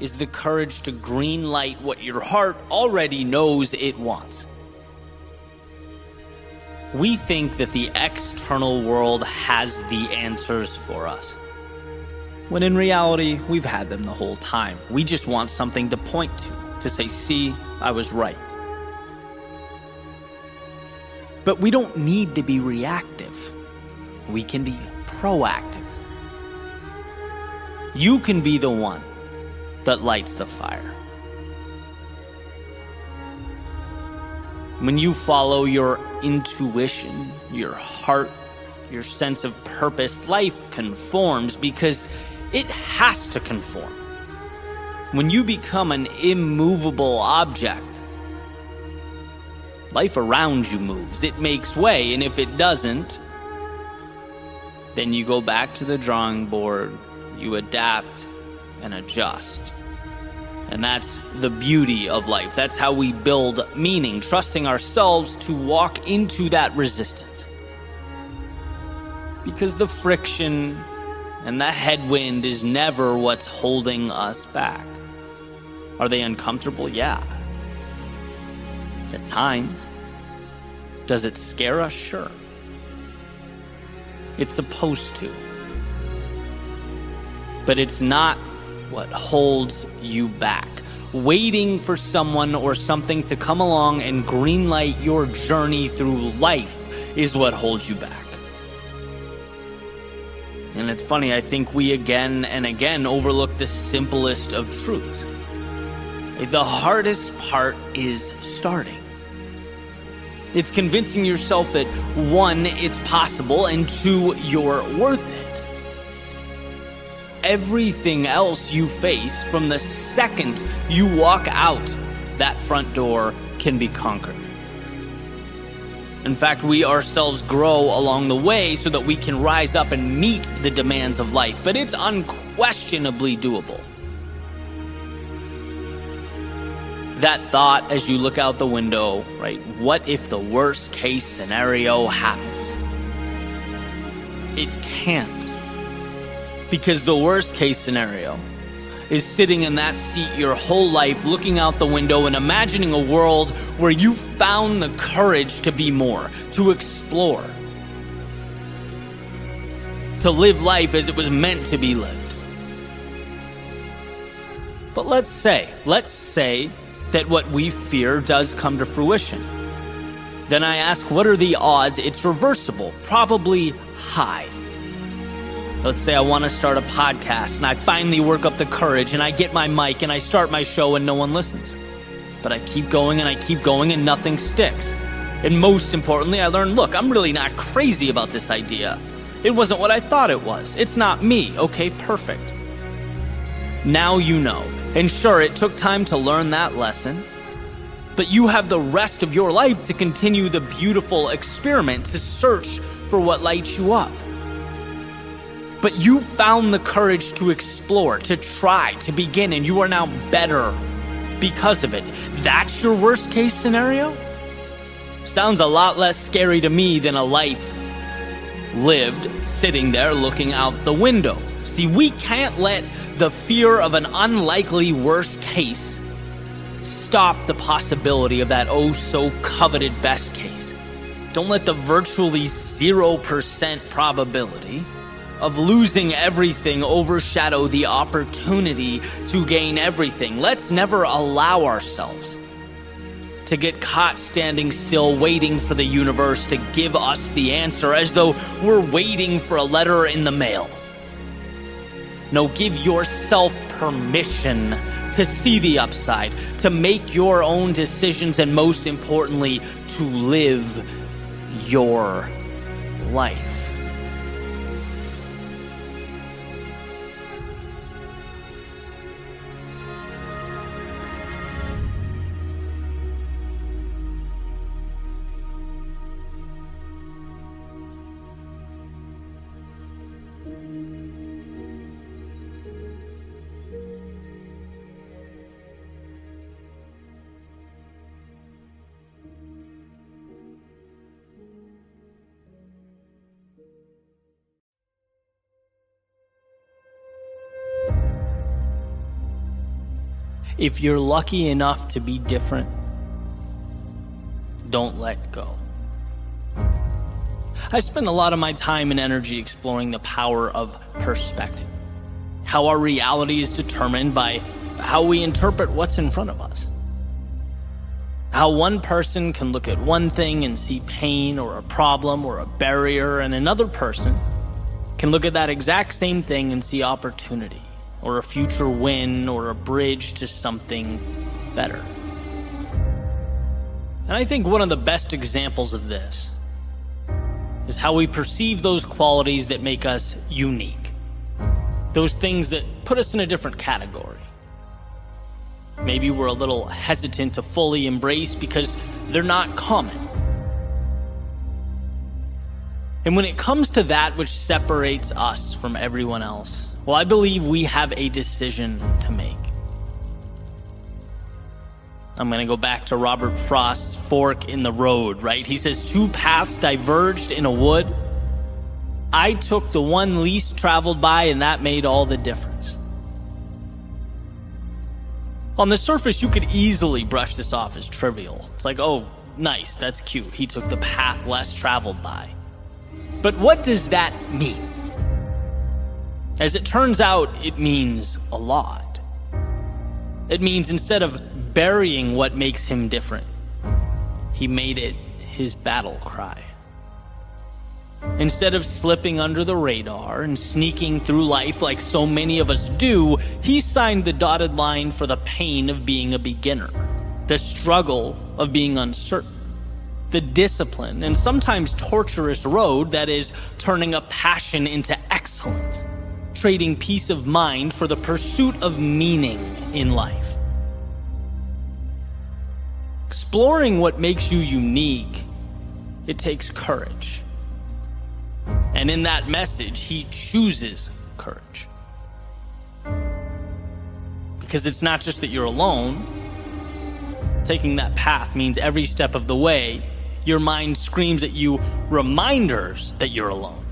[SPEAKER 1] is the courage to green light what your heart already knows it wants. We think that the external world has the answers for us, when in reality, we've had them the whole time. We just want something to point to say, see, I was right. But we don't need to be reactive. We can be proactive. You can be the one that lights the fire. When you follow your intuition, your heart, your sense of purpose, life conforms because it has to conform. When you become an immovable object, life around you moves. It makes way, and if it doesn't, then you go back to the drawing board, you adapt and adjust. And that's the beauty of life. That's how we build meaning, trusting ourselves to walk into that resistance. Because the friction and the headwind is never what's holding us back. Are they uncomfortable? Yeah. At times. Does it scare us? Sure. It's supposed to. But it's not what holds you back. Waiting for someone or something to come along and greenlight your journey through life is what holds you back. And it's funny, I think we again and again overlook the simplest of truths. The hardest part is starting. It's convincing yourself that 1, it's possible, and 2, you're worth it. Everything else you face from the second you walk out that front door can be conquered. In fact, we ourselves grow along the way so that we can rise up and meet the demands of life, but it's unquestionably doable. That thought as you look out the window, right? What if the worst case scenario happens? It can't. Because the worst case scenario is sitting in that seat your whole life, looking out the window and imagining a world where you found the courage to be more, to explore, to live life as it was meant to be lived. But let's say that what we fear does come to fruition. Then I ask, what are the odds it's reversible? Probably high. Let's say I want to start a podcast and I finally work up the courage and I get my mic and I start my show and no one listens. But I keep going and I keep going and nothing sticks. And most importantly, I learn, look, I'm really not crazy about this idea. It wasn't what I thought it was. It's not me. Okay, perfect. Now you know. And sure, it took time to learn that lesson. But you have the rest of your life to continue the beautiful experiment, to search for what lights you up. But you found the courage to explore, to try, to begin, and you are now better because of it. That's your worst case scenario? Sounds a lot less scary to me than a life lived sitting there looking out the window. See, we can't let the fear of an unlikely worst case stop the possibility of that oh so coveted best case. Don't let the virtually 0% probability of losing everything overshadow the opportunity to gain everything. Let's never allow ourselves to get caught standing still waiting for the universe to give us the answer as though we're waiting for a letter in the mail. No, give yourself permission to see the upside, to make your own decisions, and most importantly, to live your life. If you're lucky enough to be different, don't let go. I spend a lot of my time and energy exploring the power of perspective, how our reality is determined by how we interpret what's in front of us. How one person can look at one thing and see pain or a problem or a barrier, and another person can look at that exact same thing and see opportunity or a future win or a bridge to something better. And I think one of the best examples of this is how we perceive those qualities that make us unique. Those things that put us in a different category. Maybe we're a little hesitant to fully embrace because they're not common. And when it comes to that which separates us from everyone else, well, I believe we have a decision to make. I'm going to go back to Robert Frost's fork in the road, right? He says, 2 paths diverged in a wood. I took the one least traveled by, and that made all the difference. On the surface, you could easily brush this off as trivial. It's like, oh, nice, that's cute. He took the path less traveled by. But what does that mean? As it turns out, it means a lot. It means instead of burying what makes him different, he made it his battle cry. Instead of slipping under the radar and sneaking through life like so many of us do, he signed the dotted line for the pain of being a beginner, the struggle of being uncertain, the discipline and sometimes torturous road that is turning a passion into excellence, trading peace of mind for the pursuit of meaning in life. Exploring what makes you unique, it takes courage. And in that message, he chooses courage. Because it's not just that you're alone. Taking that path means every step of the way, your mind screams at you reminders that you're alone.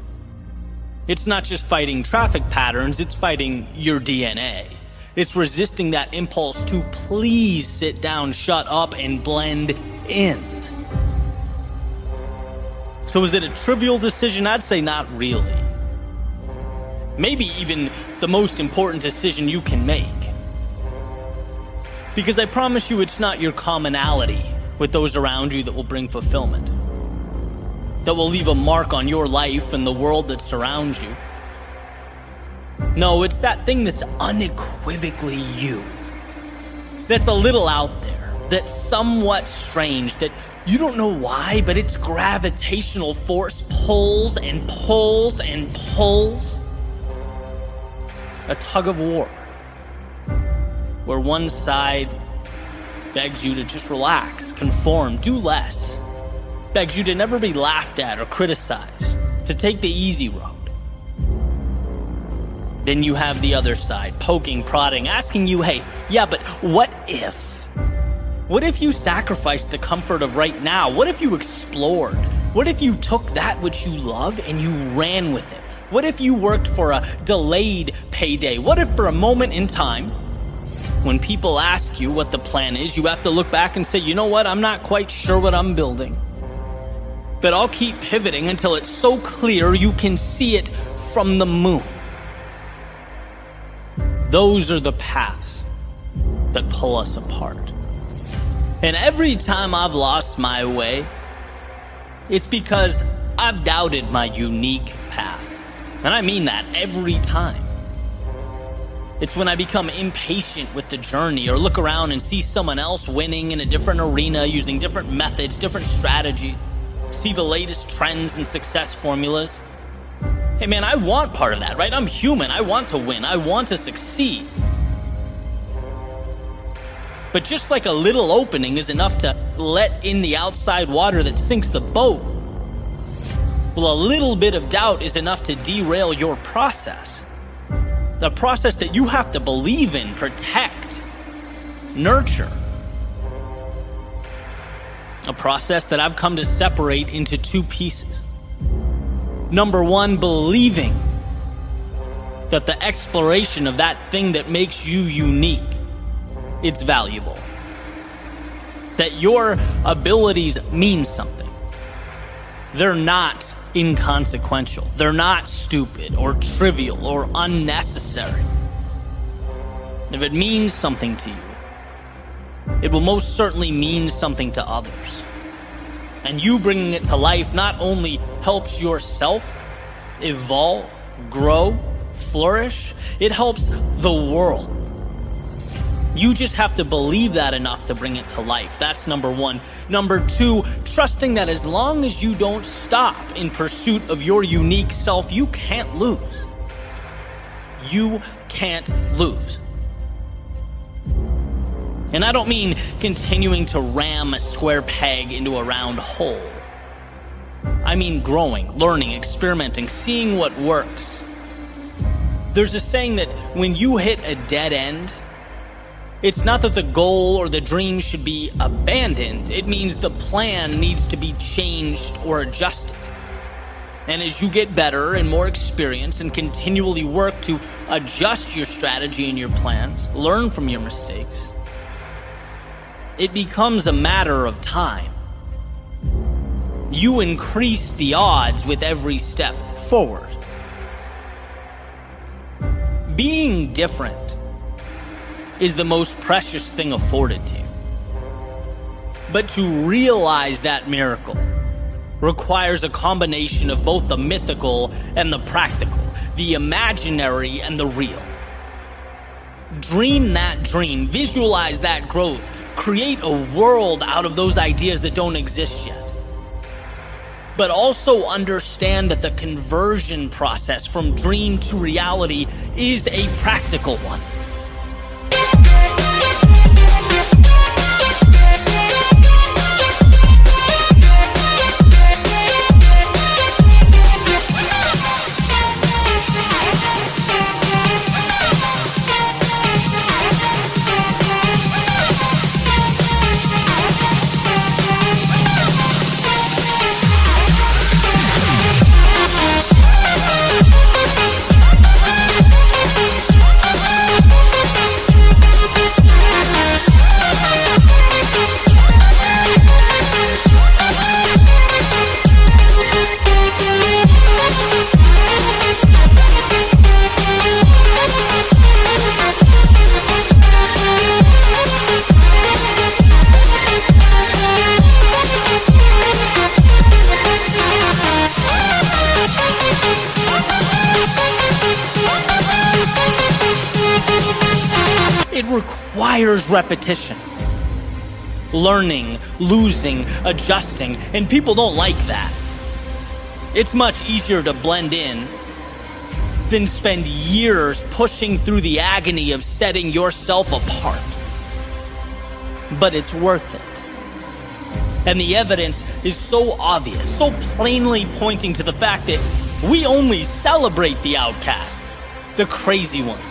[SPEAKER 1] It's not just fighting traffic patterns, it's fighting your DNA. It's resisting that impulse to please sit down, shut up, and blend in. So is it a trivial decision? I'd say not really. Maybe even the most important decision you can make. Because I promise you it's not your commonality with those around you that will bring fulfillment, that will leave a mark on your life and the world that surrounds you. No, it's that thing that's unequivocally you, that's a little out there, that's somewhat strange, that you don't know why, but its gravitational force pulls and pulls and pulls. A tug of war, where one side begs you to just relax, conform, do less, begs you to never be laughed at or criticized, to take the easy road. Then you have the other side, poking, prodding, asking you, hey, yeah, but what if? What if you sacrificed the comfort of right now? What if you explored? What if you took that which you love and you ran with it? What if you worked for a delayed payday? What if for a moment in time, when people ask you what the plan is, you have to look back and say, you know what, I'm not quite sure what I'm building, but I'll keep pivoting until it's so clear you can see it from the moon. Those are the paths that pull us apart. And every time I've lost my way, it's because I've doubted my unique path. And I mean that every time. It's when I become impatient with the journey or look around and see someone else winning in a different arena using different methods, different strategies, see the latest trends and success formulas. Hey man, I want part of that, right? I'm human. I want to win. I want to succeed. But just like a little opening is enough to let in the outside water that sinks the boat, well, a little bit of doubt is enough to derail your process. A process that you have to believe in, protect, nurture. A process that I've come to separate into 2 pieces. Number 1, believing that the exploration of that thing that makes you unique it's valuable. That your abilities mean something. They're not inconsequential. They're not stupid or trivial or unnecessary. If it means something to you, it will most certainly mean something to others. And you bringing it to life not only helps yourself evolve, grow, flourish, it helps the world. You just have to believe that enough to bring it to life. That's number one. Number two, trusting that as long as you don't stop in pursuit of your unique self, you can't lose. You can't lose. And I don't mean continuing to ram a square peg into a round hole. I mean growing, learning, experimenting, seeing what works. There's a saying that when you hit a dead end, it's not that the goal or the dream should be abandoned. It means the plan needs to be changed or adjusted. And as you get better and more experience and continually work to adjust your strategy and your plans, learn from your mistakes, it becomes a matter of time. You increase the odds with every step forward. Being different is the most precious thing afforded to you. But to realize that miracle requires a combination of both the mythical and the practical, the imaginary and the real. Dream that dream, visualize that growth, create a world out of those ideas that don't exist yet. But also understand that the conversion process from dream to reality is a practical one. It requires repetition. Learning, losing, adjusting, and people don't like that. It's much easier to blend in than spend years pushing through the agony of setting yourself apart. But it's worth it. And the evidence is so obvious, so plainly pointing to the fact that we only celebrate the outcasts, the crazy ones.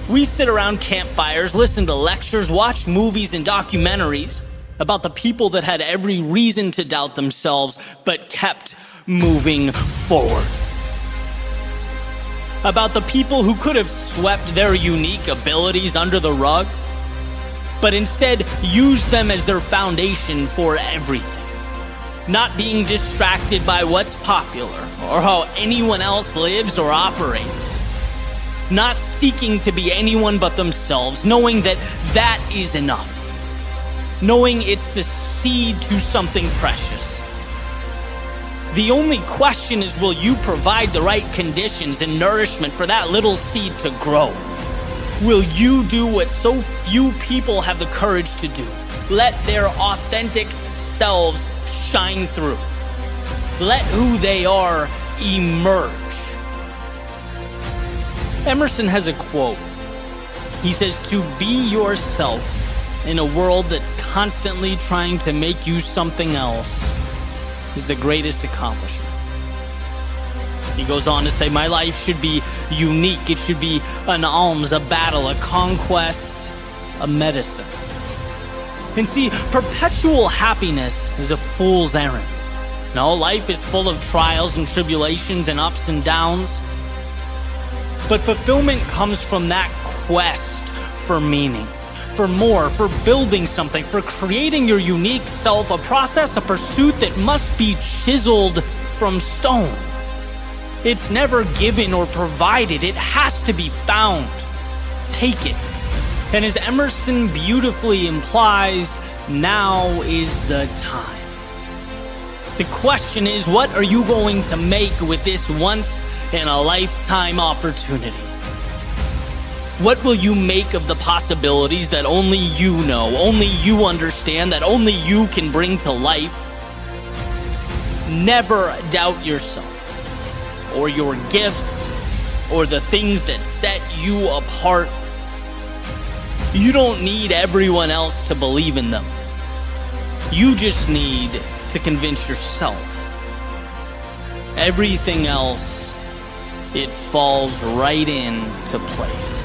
[SPEAKER 1] We sit around campfires, listen to lectures, watch movies and documentaries about the people that had every reason to doubt themselves but kept moving forward. About the people who could have swept their unique abilities under the rug, but instead used them as their foundation for everything. Not being distracted by what's popular or how anyone else lives or operates. Not seeking to be anyone but themselves, knowing that that is enough. Knowing it's the seed to something precious. The only question is, will you provide the right conditions and nourishment for that little seed to grow? Will you do what so few people have the courage to do? Let their authentic selves shine through. Let who they are emerge. Emerson has a quote. He says, "To be yourself in a world that's constantly trying to make you something else is the greatest accomplishment." He goes on to say, "My life should be unique. It should be an alms, a battle, a conquest, a medicine." And see, perpetual happiness is a fool's errand. No, life is full of trials and tribulations and ups and downs. But fulfillment comes from that quest for meaning, for more, for building something, for creating your unique self, a process, a pursuit that must be chiseled from stone. It's never given or provided, it has to be found. Take it. And as Emerson beautifully implies, now is the time. The question is, what are you going to make with this once-in-a-lifetime opportunity? What will you make of the possibilities that only you know, only you understand, that only you can bring to life? Never doubt yourself, or your gifts, or the things that set you apart. You don't need everyone else to believe in them. You just need to convince yourself. Everything else, it falls right into place.